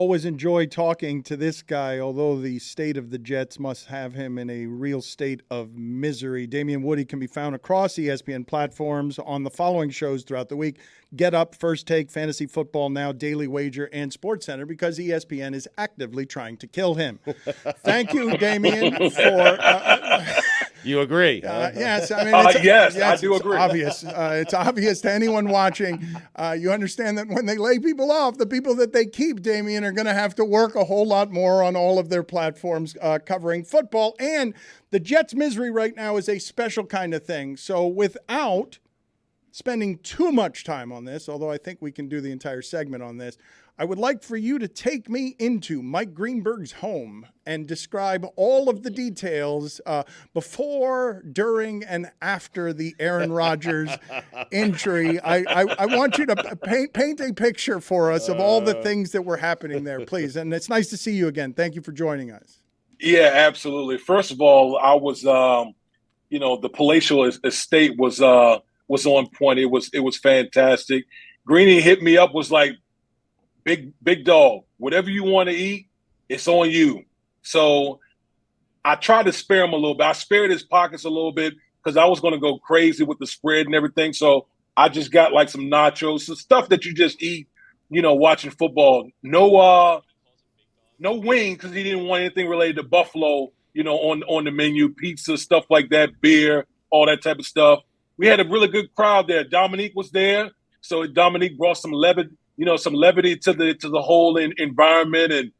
Always enjoy talking to this guy, although the state of the Jets must have him in a real state of misery. Damien Woody can be found across ESPN platforms on the following shows throughout the week: Get Up, First Take, Fantasy Football Now, Daily Wager, and SportsCenter, because ESPN is actively trying to kill him. Thank you, Damien, for... You agree? Yes, I mean, yes, I do agree. Obvious. It's obvious to anyone watching. You understand that when they lay people off, the people that they keep, Damien, are going to have to work a whole lot more on all of their platforms covering football. And the Jets' misery right now is a special kind of thing. So without spending too much time on this, although I think we can do the entire segment on this, I would like for you to take me into Mike Greenberg's home and describe all of the details before, during, and after the Aaron Rodgers injury. I want you to paint a picture for us of all the things that were happening there, please. And it's nice to see you again. Thank you for joining us. Yeah, absolutely. First of all, I was, the palatial estate was on point. It was fantastic. Greeny hit me up, was like, big dog, whatever you want to eat, it's on you. So I tried to spare him a little bit. I spared his pockets a little bit because I was going to go crazy with the spread and everything. So I just got like some nachos, some stuff that you just eat, watching football. No wings, because he didn't want anything related to Buffalo, on the menu, pizza, stuff like that, beer, all that type of stuff. We had a really good crowd there. Dominique was there. So Dominique brought some levity to the whole environment, and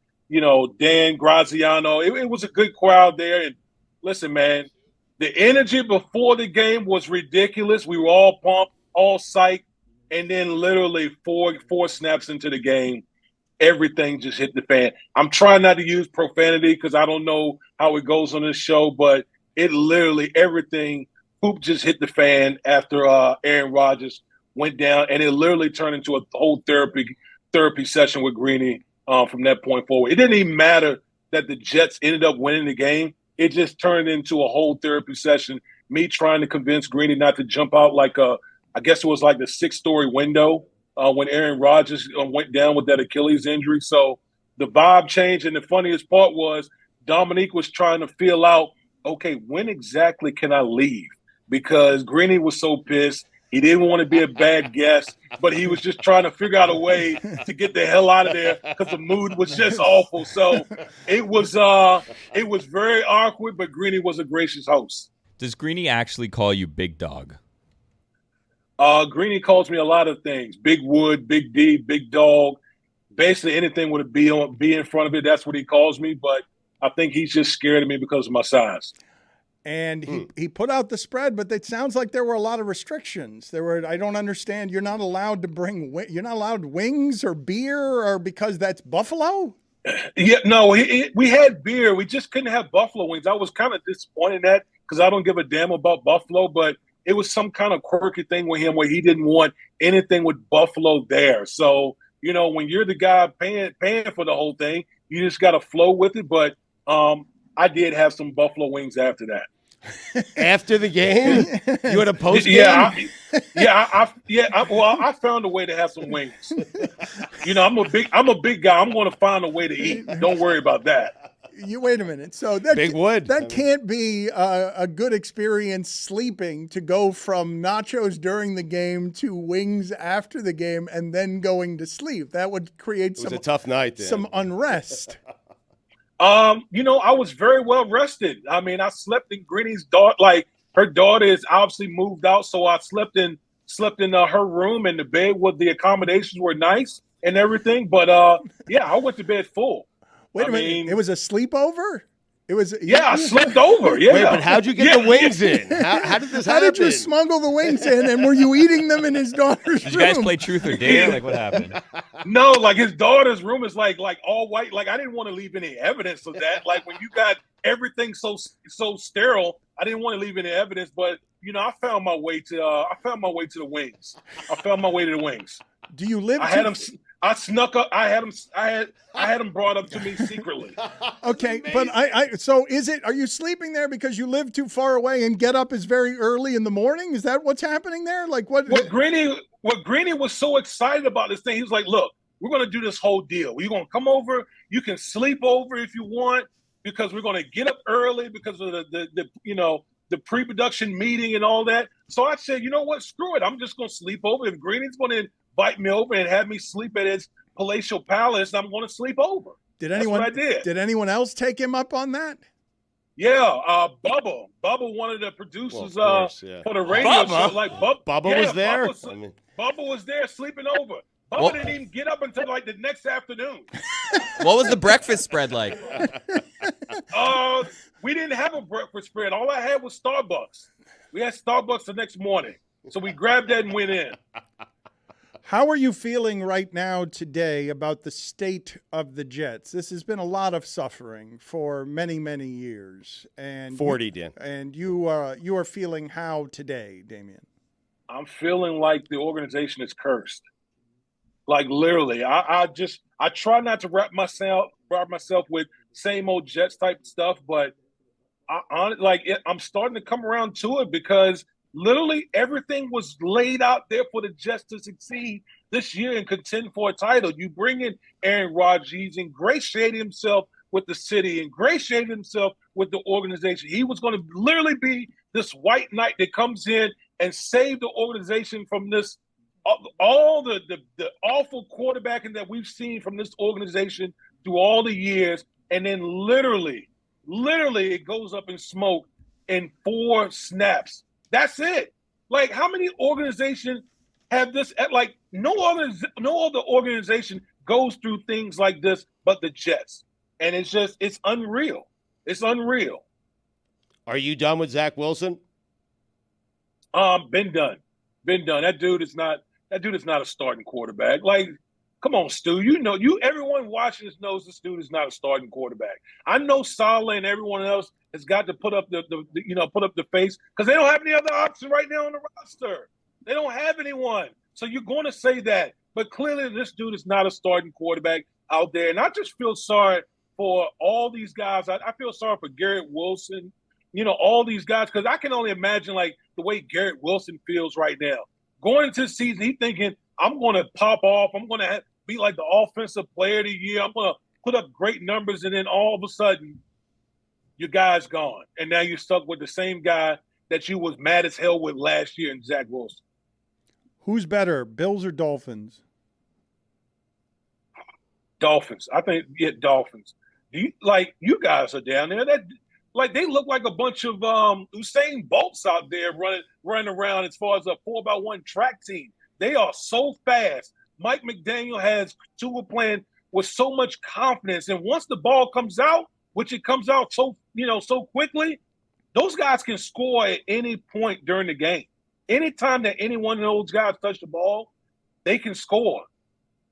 Dan Graziano. It was a good crowd there. And listen, man, the energy before the game was ridiculous. We were all pumped, all psyched, and then literally four snaps into the game, everything just hit the fan. I'm trying not to use profanity because I don't know how it goes on this show, but it literally everything poop just hit the fan after Aaron Rodgers went down, and it literally turned into a whole therapy session with Greeny from that point forward. It didn't even matter that the Jets ended up winning the game. It just turned into a whole therapy session, me trying to convince Greeny not to jump out like I guess it was like the 6-story window when Aaron Rodgers went down with that Achilles injury. So the vibe changed, and the funniest part was Dominique was trying to feel out, okay, when exactly can I leave? Because Greeny was so pissed. He didn't want to be a bad guest, but he was just trying to figure out a way to get the hell out of there because the mood was just awful. So it was very awkward, but Greeny was a gracious host. Does Greeny actually call you Big Dog? Greeny calls me a lot of things: Big Wood, Big D, Big Dog. Basically, anything with a B in front of it, that's what he calls me. But I think he's just scared of me because of my size. And he put out the spread, but it sounds like there were a lot of restrictions. I don't understand. You're not allowed to you're not allowed wings or beer, or because that's Buffalo? Yeah, no, we had beer. We just couldn't have buffalo wings. I was kind of disappointed in that because I don't give a damn about Buffalo, but it was some kind of quirky thing with him where he didn't want anything with Buffalo there. So, when you're the guy paying for the whole thing, you just got to flow with it. But I did have some buffalo wings after that. After the game, you had a post game. I found a way to have some wings. I'm a big guy. I'm going to find a way to eat. Don't worry about that. You wait a minute. So that Big Wood. That can't be a good experience sleeping, to go from nachos during the game to wings after the game and then going to sleep. That would create a tough night. Then. Some unrest. I was very well rested. I mean, I slept in Greeny's daughter. Like, her daughter is obviously moved out, so I slept in her room, and the bed with the accommodations were nice and everything. But I went to bed full. Wait a minute, it was a sleepover? It was. I slept over. Yeah. Wait, but how'd you get the wings in? How did this happen? How did you smuggle the wings in? And were you eating them in his daughter's room? Did you guys play truth or dare? Like, what happened? No, like, his daughter's room is like all white. Like, I didn't want to leave any evidence of that. Like, when you got everything so sterile, I didn't want to leave any evidence. But I found my way to the wings. I found my way to the wings. Do you live? I snuck up. I had them brought up to me secretly. Okay, but so is it? Are you sleeping there because you live too far away and get up is very early in the morning? Is that what's happening there? Like what? What Greeny was so excited about this thing. He was like, "Look, we're going to do this whole deal. You're going to come over. You can sleep over if you want, because we're going to get up early because of the pre-production meeting and all that. So I said, you know what? Screw it. I'm just going to sleep over. If Greeny's going to invite me over and have me sleep at his palatial palace, I'm going to sleep over. That's what I did. Did anyone else take him up on that? Yeah, Bubba, one of the producers for the radio show. Like Bubba was there. Bubba was there sleeping over. Bubba didn't even get up until like the next afternoon. What was the breakfast spread like? We didn't have a breakfast spread. All I had was Starbucks. We had Starbucks the next morning, so we grabbed that and went in. How are you feeling right now today about the state of the Jets? This has been a lot of suffering for many, many years. And 40, Dan. And you are feeling how today, Damian? I'm feeling like the organization is cursed. Like literally, I try not to wrap myself with same old Jets type stuff, but I'm starting to come around to it because literally everything was laid out there for the Jets to succeed this year and contend for a title. You bring in Aaron Rodgers, he's ingratiated himself with the city, ingratiated himself with the organization. He was going to literally be this white knight that comes in and save the organization from this, all the awful quarterbacking that we've seen from this organization through all the years. And then literally it goes up in smoke in 4 snaps. That's it. Like, how many organizations have this? Like, no other organization goes through things like this but the Jets. And it's unreal. It's unreal. Are you done with Zach Wilson? Been done. That dude is not a starting quarterback. Like, come on, Stu. Everyone watching this knows this dude is not a starting quarterback. I know Saleh and everyone else has got to put up the face because they don't have any other option right now on the roster. They don't have anyone. So you're going to say that. But clearly this dude is not a starting quarterback out there. And I just feel sorry for all these guys. I feel sorry for Garrett Wilson, all these guys, because I can only imagine like the way Garrett Wilson feels right now. Going into the season, he's thinking, I'm going to pop off. I'm going to be like the offensive player of the year. I'm going to put up great numbers. And then all of a sudden, your guy's gone. And now you're stuck with the same guy that you was mad as hell with last year in Zach Wilson. Who's better, Bills or Dolphins? Dolphins. I think, Dolphins. You guys are down there. They look like a bunch of Usain Bolts out there running around as far as a 4x1 track team. They are so fast. Mike McDaniel has Tua playing with so much confidence. And once the ball comes out, which it comes out so quickly, those guys can score at any point during the game. Anytime that any one of those guys touch the ball, they can score.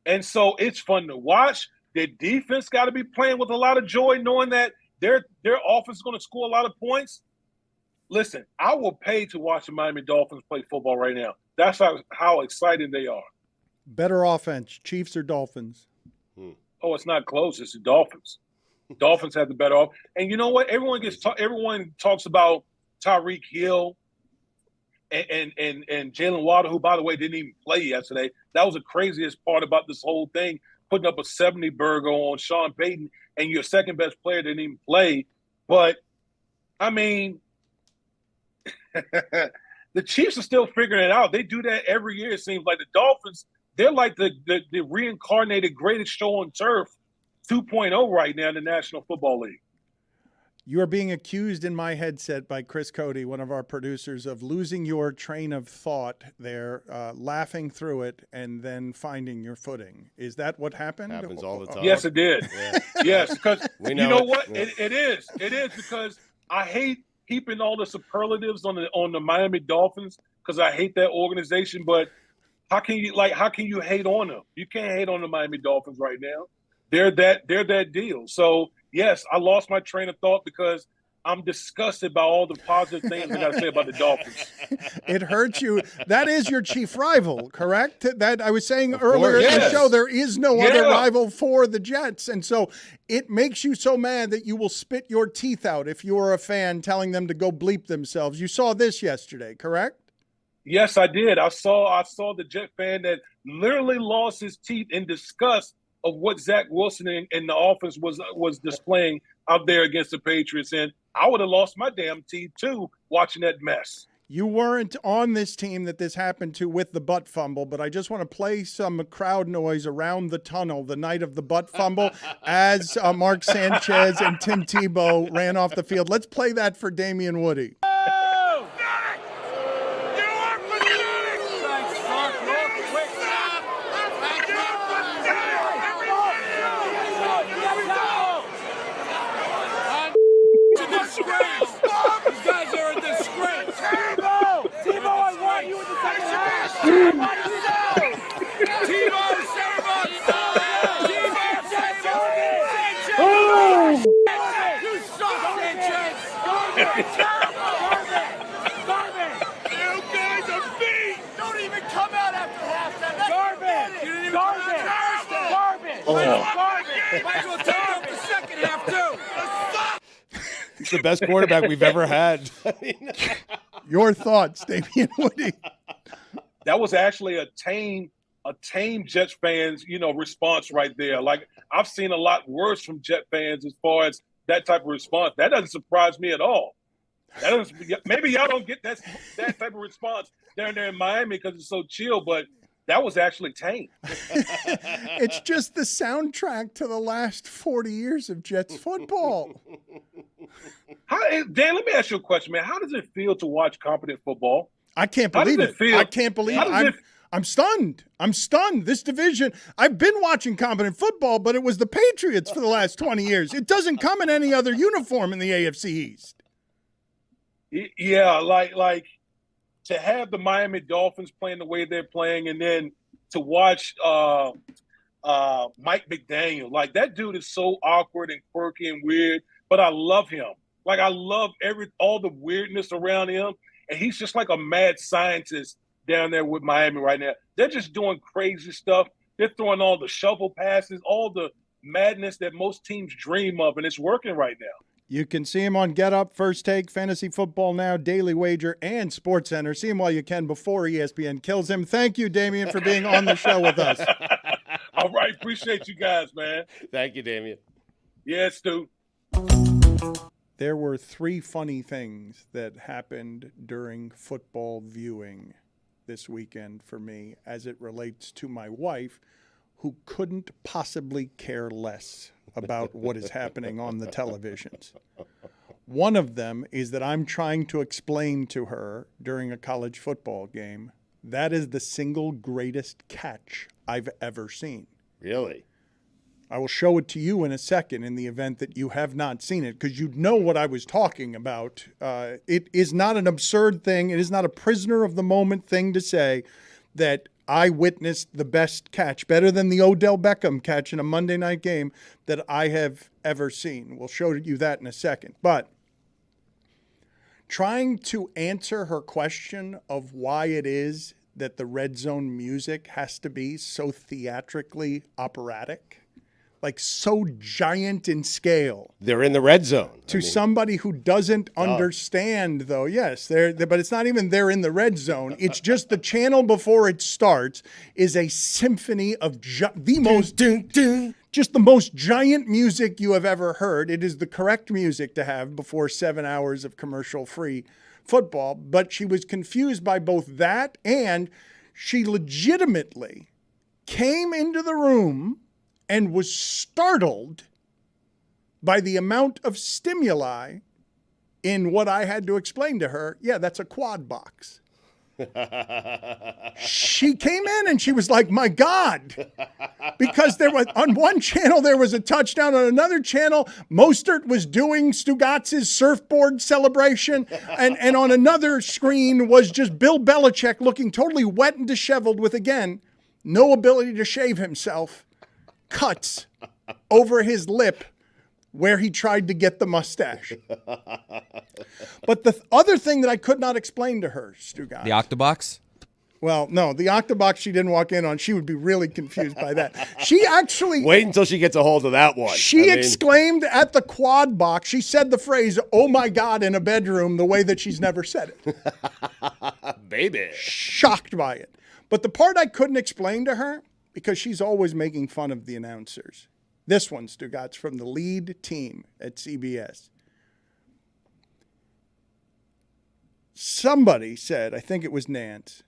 And so it's fun to watch. Their defense got to be playing with a lot of joy, knowing that their offense is going to score a lot of points. Listen, I will pay to watch the Miami Dolphins play football right now. That's how excited they are. Better offense, Chiefs or Dolphins? Oh, it's not close. It's the Dolphins. Dolphins have the better offense. And you know what? Everyone talks about Tyreek Hill and Jalen Waddle, who, by the way, didn't even play yesterday. That was the craziest part about this whole thing, putting up a 70 burger on Sean Payton, and your second best player didn't even play. But, I mean, the Chiefs are still figuring it out. They do that every year, it seems like. The Dolphins, they're like the reincarnated greatest show on turf 2.0 right now in the National Football League. You are being accused in my headset by Chris Cody, one of our producers, of losing your train of thought there, laughing through it, and then finding your footing. Is that what happened? Happens all the time. Yes, it did. Yeah. Yes, because you know what? Yeah. It is. It is because I hate heaping all the superlatives on the Miami Dolphins because I hate that organization. But how can you hate on them? You can't hate on the Miami Dolphins right now. They're that deal. So yes, I lost my train of thought because I'm disgusted by all the positive things I got to say about the Dolphins. It hurts you. That is your chief rival, correct? That I was saying earlier in the show, there is no other rival for the Jets. And so it makes you so mad that you will spit your teeth out if you are a fan telling them to go bleep themselves. You saw this yesterday, correct? Yes, I did. I saw the Jet fan that literally lost his teeth in disgust of what Zach Wilson and the offense was displaying out there against the Patriots. And I would have lost my damn teeth, too, watching that mess. You weren't on this team that this happened to with the butt fumble, but I just want to play some crowd noise around the tunnel the night of the butt fumble as Mark Sanchez and Tim Tebow ran off the field. Let's play that for Damien Woody. It's the best quarterback we've ever had. Your thoughts, Damien Woody? That was actually a tame Jets fans, response right there. Like, I've seen a lot worse from Jet fans as far as that type of response. That doesn't surprise me at all. Maybe y'all don't get that type of response down there in Miami because it's so chill, but that was actually tame. It's just the soundtrack to the last 40 years of Jets football. Dan, let me ask you a question, man. How does it feel to watch competent football? I can't believe it. I can't believe it. I'm stunned. I'm stunned. This division, I've been watching competent football, but it was the Patriots for the last 20 years. It doesn't come in any other uniform in the AFC East. Yeah, like to have the Miami Dolphins playing the way they're playing, and then to watch Mike McDaniel. Like, that dude is so awkward and quirky and weird, but I love him. Like, I love all the weirdness around him, and he's just like a mad scientist down there with Miami right now. They're just doing crazy stuff. They're throwing all the shovel passes, all the madness that most teams dream of, and it's working right now. You can see him on Get Up, First Take, Fantasy Football Now, Daily Wager, and SportsCenter. See him while you can before ESPN kills him. Thank you, Damien, for being on the show with us. All right. Appreciate you guys, man. Thank you, Damien. Yeah, Stu. There were 3 funny things that happened during football viewing this weekend for me as it relates to my wife, who couldn't possibly care less about what is happening on the televisions. One of them is that I'm trying to explain to her during a college football game, that is the single greatest catch I've ever seen. Really? I will show it to you in a second in the event that you have not seen it, because you'd know what I was talking about. It is not an absurd thing. It is not a prisoner of the moment thing to say that I witnessed the best catch, better than the Odell Beckham catch in a Monday night game, that I have ever seen. We'll show you that in a second. But trying to answer her question of why it is that the RedZone music has to be so theatrically operatic, like so giant in scale. They're in the red zone. To somebody who doesn't understand, though, yes, but it's not even they're in the red zone. It's just the channel before it starts is a symphony of the most giant music you have ever heard. It is the correct music to have before 7 hours of commercial-free football. But she was confused by both that, and she legitimately came into the room and was startled by the amount of stimuli in what I had to explain to her. Yeah, that's a quad box. She came in and she was like, my God, because there was on one channel, there was a touchdown. On another channel, Mostert was doing Stugotz's surfboard celebration. And on another screen was just Bill Belichick looking totally wet and disheveled with, again, no ability to shave himself. Cuts over his lip where he tried to get the mustache. But the other thing that I could not explain to her, Stugotz. The Octobox? Well, no, the Octobox she didn't walk in on. She would be really confused by that. She actually... Wait until she gets a hold of that one. She exclaimed at the quad box. She said the phrase, oh my God, in a bedroom the way that she's never said it. Baby. Shocked by it. But the part I couldn't explain to her, because she's always making fun of the announcers. This one, Stugotz, from the lead team at CBS. Somebody said, I think it was Nance,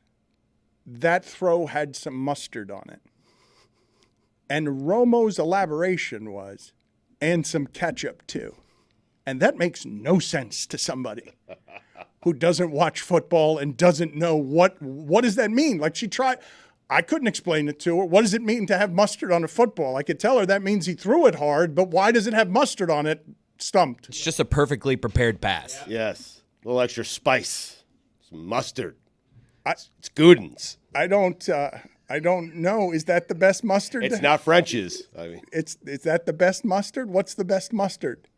that throw had some mustard on it. And Romo's elaboration was, and some ketchup too. And that makes no sense to somebody who doesn't watch football and doesn't know what does that mean? Like she tried, I couldn't explain it to her. What does it mean to have mustard on a football? I could tell her that means he threw it hard, but why does it have mustard on it? Stumped. It's just a perfectly prepared pass. Yes. A little extra spice. Some mustard. It's Goodens. I don't know. Is that the best mustard? It's not French's. I mean, Is that the best mustard? What's the best mustard?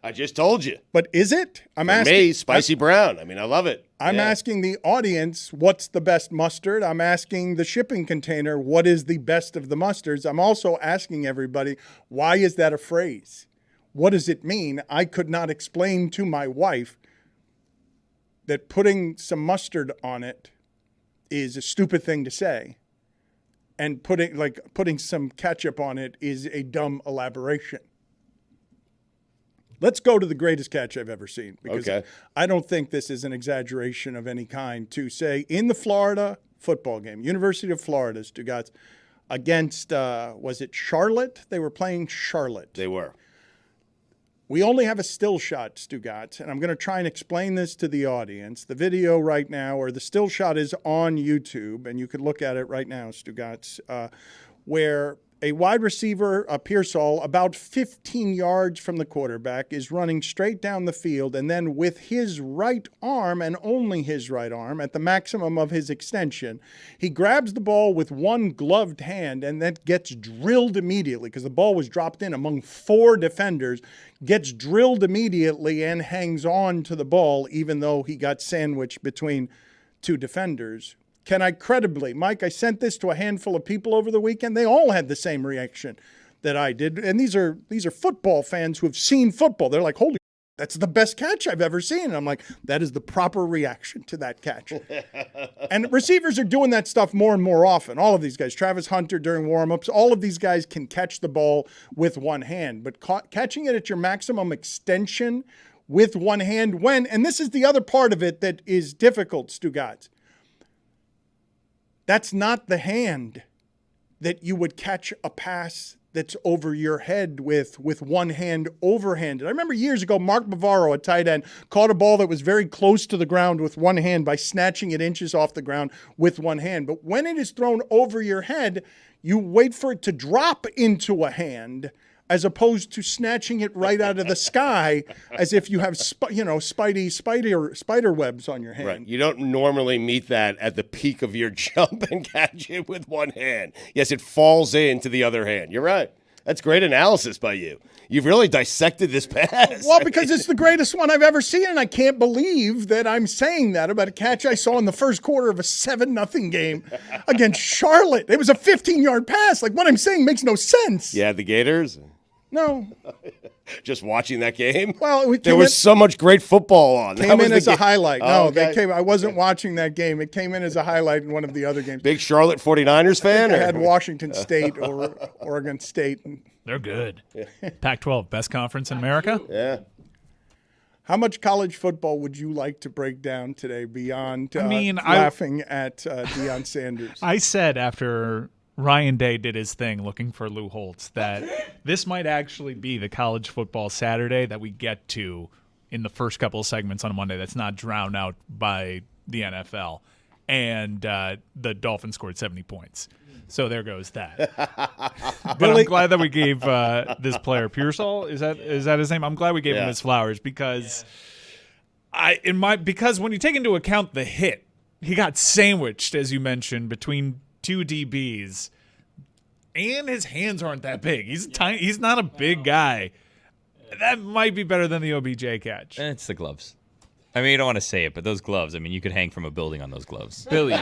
I just told you. But is it? I'm For asking. me, spicy brown. I mean, I love it. I'm asking the audience, what's the best mustard? I'm asking the shipping container, what is the best of the mustards? I'm also asking everybody, why is that a phrase? What does it mean? I could not explain to my wife that putting some mustard on it is a stupid thing to say, and putting some ketchup on it is a dumb elaboration. Let's go to the greatest catch I've ever seen, because I don't think this is an exaggeration of any kind to say in the Florida football game, University of Florida, Stugotz, against, was it Charlotte? They were playing Charlotte. They were. We only have a still shot, Stugotz, and I'm going to try and explain this to the audience. The video right now, or the still shot, is on YouTube, and you can look at it right now, Stugotz, where a wide receiver, Pearsall, about 15 yards from the quarterback, is running straight down the field, and then with his right arm, and only his right arm, at the maximum of his extension, he grabs the ball with one gloved hand, and that gets drilled immediately, because the ball was dropped in among 4 defenders, gets drilled immediately and hangs on to the ball, even though he got sandwiched between 2 defenders. Can I credibly, Mike, I sent this to a handful of people over the weekend. They all had the same reaction that I did. And these are football fans who have seen football. They're like, holy, that's the best catch I've ever seen. And I'm like, that is the proper reaction to that catch. And receivers are doing that stuff more and more often. All of these guys, Travis Hunter during warmups, all of these guys can catch the ball with one hand. But catching it at your maximum extension with one hand when, and this is the other part of it that is difficult, Stugotz. That's not the hand that you would catch a pass that's over your head with one hand overhanded. I remember years ago, Mark Bavaro, a tight end, caught a ball that was very close to the ground with one hand by snatching it inches off the ground with one hand. But when it is thrown over your head, you wait for it to drop into a hand, as opposed to snatching it right out of the sky as if you have, spider webs on your hand. Right. You don't normally meet that at the peak of your jump and catch it with one hand. Yes, it falls into the other hand. You're right. That's great analysis by you. You've really dissected this pass. Well, because it's the greatest one I've ever seen, and I can't believe that I'm saying that about a catch I saw in the first quarter of a 7-0 game against Charlotte. It was a 15-yard pass. Like, what I'm saying makes no sense. Yeah, the Gators? No. Just watching that game? Well, there was so much great football on. Came in as a highlight. No, okay. I wasn't watching that game. It came in as a highlight in one of the other games. Big Charlotte 49ers fan? I had Washington State or Oregon State. They're good. Yeah. Pac-12, best conference in America? Yeah. How much college football would you like to break down today beyond laughing at Deion Sanders? I said after Ryan Day did his thing looking for Lou Holtz that this might actually be the college football Saturday that we get to in the first couple of segments on a Monday that's not drowned out by the NFL. And the Dolphins scored 70 points. So there goes that. But I'm glad that we gave this player Pearsall. Is that his name? I'm glad we gave him his flowers because because when you take into account the hit, he got sandwiched, as you mentioned, between 2 DBs, and his hands aren't that big. He's tiny. He's not a big guy. That might be better than the OBJ catch. It's the gloves. I mean, you don't want to say it, but those gloves, I mean, you could hang from a building on those gloves. Billy,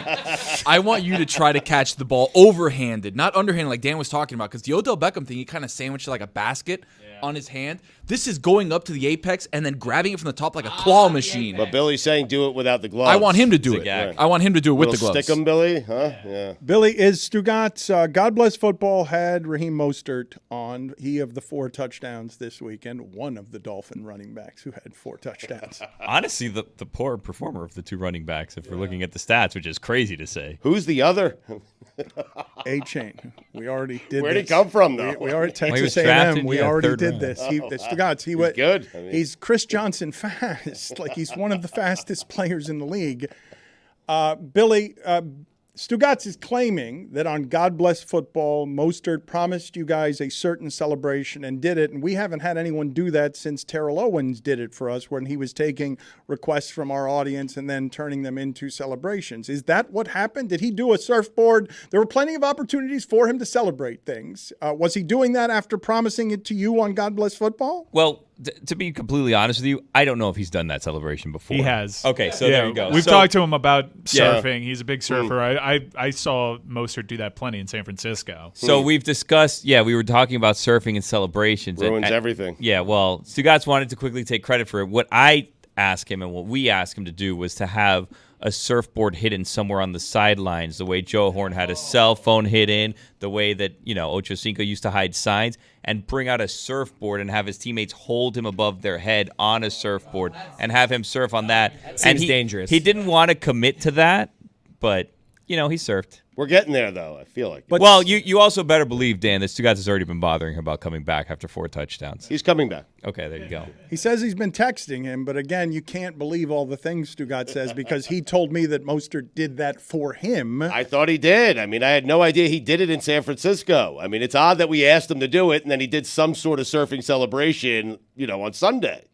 I want you to try to catch the ball overhanded, not underhanded like Dan was talking about, because the Odell Beckham thing, he kind of sandwiched it like a basket on his hand. This is going up to the apex and then grabbing it from the top like a claw machine. But Billy's saying do it without the gloves. I want him to do it. gag. I want him to do it with the Little gloves. stick 'em, Billy? Huh? Yeah. Billy, is Stugotz, God Bless Football, had Raheem Mostert on. He of the 4 touchdowns this weekend, one of the Dolphin running backs who had 4 touchdowns. Honestly, the poor performer of the 2 running backs, if we're looking at the stats, which is crazy to say. Who's the other? A-Chain. We already did Where'd he this. come from, though? We already, Well, he was Texas A&M, drafted, we yeah, already third did round. this. Stugotz, He's good. I mean, he's Chris Johnson fast. Like, he's one of the fastest players in the league. Billy, Stugotz is claiming that on God Bless Football, Mostert promised you guys a certain celebration and did it, and we haven't had anyone do that since Terrell Owens did it for us when he was taking requests from our audience and then turning them into celebrations. Is that what happened? Did he do a surfboard? There were plenty of opportunities for him to celebrate things. Was he doing that after promising it to you on God Bless Football? Well, to be completely honest with you, I don't know if he's done that celebration before. He has. Okay, so there you go. We've So- talked to him about Yeah. surfing. He's a big surfer. I saw Mostert do that plenty in San Francisco. So we've discussed, we were talking about surfing and celebrations. ruins and, everything. Yeah, well, Stugotz wanted to quickly take credit for it. What I asked him and what we asked him to do was to have a surfboard hidden somewhere on the sidelines, the way Joe Horn had a cell phone hidden, the way that, Ocho Cinco used to hide signs, and bring out a surfboard and have his teammates hold him above their head on a surfboard and have him surf on that. Seems dangerous. He didn't want to commit to that, but, he surfed. We're getting there, though, I feel like. But- Well, you also better believe, Dan, that Stugotz has already been bothering him about coming back after 4 touchdowns. He's coming back. Okay, there you go. He says he's been texting him, but again, you can't believe all the things Stugotz says because he told me that Mostert did that for him. I thought he did. I mean, I had no idea he did it in San Francisco. I mean, it's odd that we asked him to do it, and then he did some sort of surfing celebration, on Sunday.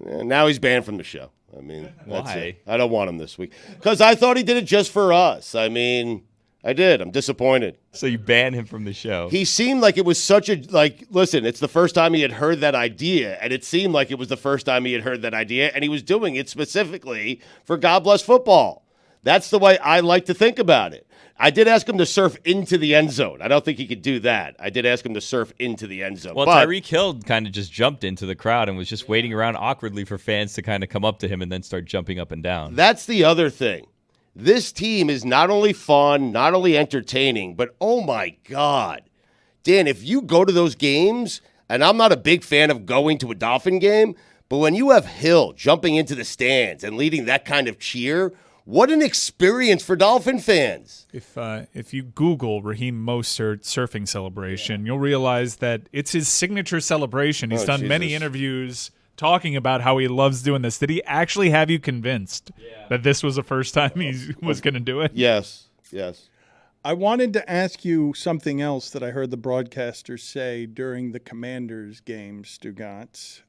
And now he's banned from the show. I mean, that's Why? it. I don't want him this week. Because I thought he did it just for us. I mean, I did. I'm disappointed. So you ban him from the show. He seemed like it was such a, listen, it's the first time he had heard that idea, and it seemed like it was the first time he had heard that idea, and he was doing it specifically for God Bless Football. That's the way I like to think about it. I did ask him to surf into the end zone. I don't think he could do that. I did ask him to surf into the end zone. Well, but Tyreek Hill kind of just jumped into the crowd and was just waiting around awkwardly for fans to kind of come up to him and then start jumping up and down. that's the other thing. This team is not only fun, not only entertaining, but oh my God. Dan, if you go to those games, and I'm not a big fan of going to a Dolphin game, but when you have Hill jumping into the stands and leading that kind of cheer, what an experience for Dolphin fans. If you Google Raheem Mostert surfing celebration, you'll realize that it's his signature celebration. He's done many Jesus. interviews talking about how he loves doing this. Did he actually have you convinced that this was the first time he was going to do it? Yes. I wanted to ask you something else that I heard the broadcasters say during the Commanders game, Stugotz.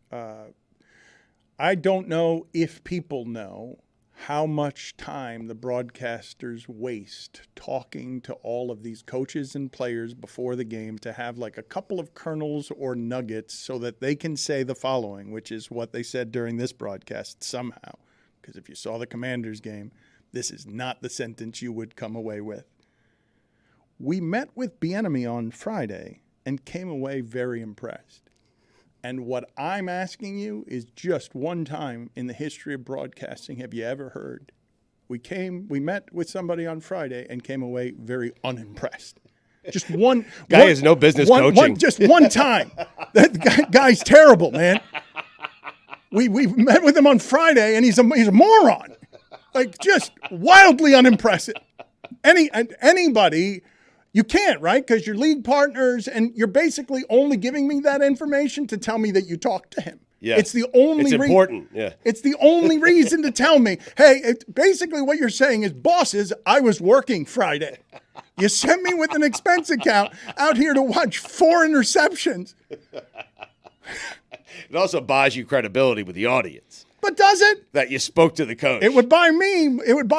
I don't know if people know how much time the broadcasters waste talking to all of these coaches and players before the game to have like a couple of kernels or nuggets so that they can say the following, which is what they said during this broadcast somehow. Because if you saw the Commanders game, this is not the sentence you would come away with. We met with Bieniemy on Friday and came away very impressed. And what I'm asking you is just one time in the history of broadcasting have you ever heard? We met with somebody on Friday and came away very unimpressed. Just one Guy has no business coaching. just one time. That guy's terrible, man. We met with him on Friday and he's a moron. Like just wildly unimpressive. Anybody. You can't, right? Because you're league partners, and you're basically only giving me that information to tell me that you talked to him. Yeah. It's the only It's important, yeah. It's the only reason to tell me, hey, basically what you're saying is, bosses, I was working Friday. You sent me with an expense account out here to watch 4 interceptions. It also buys you credibility with the audience But does it? that you spoke to the coach. It would buy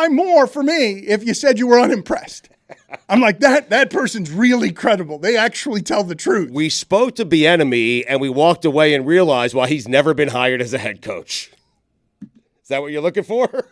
more for me if you said you were unimpressed. I'm like, that person's really credible. They actually tell the truth. We spoke to Bieniemy, and we walked away and realized why he's never been hired as a head coach. Is that what you're looking for?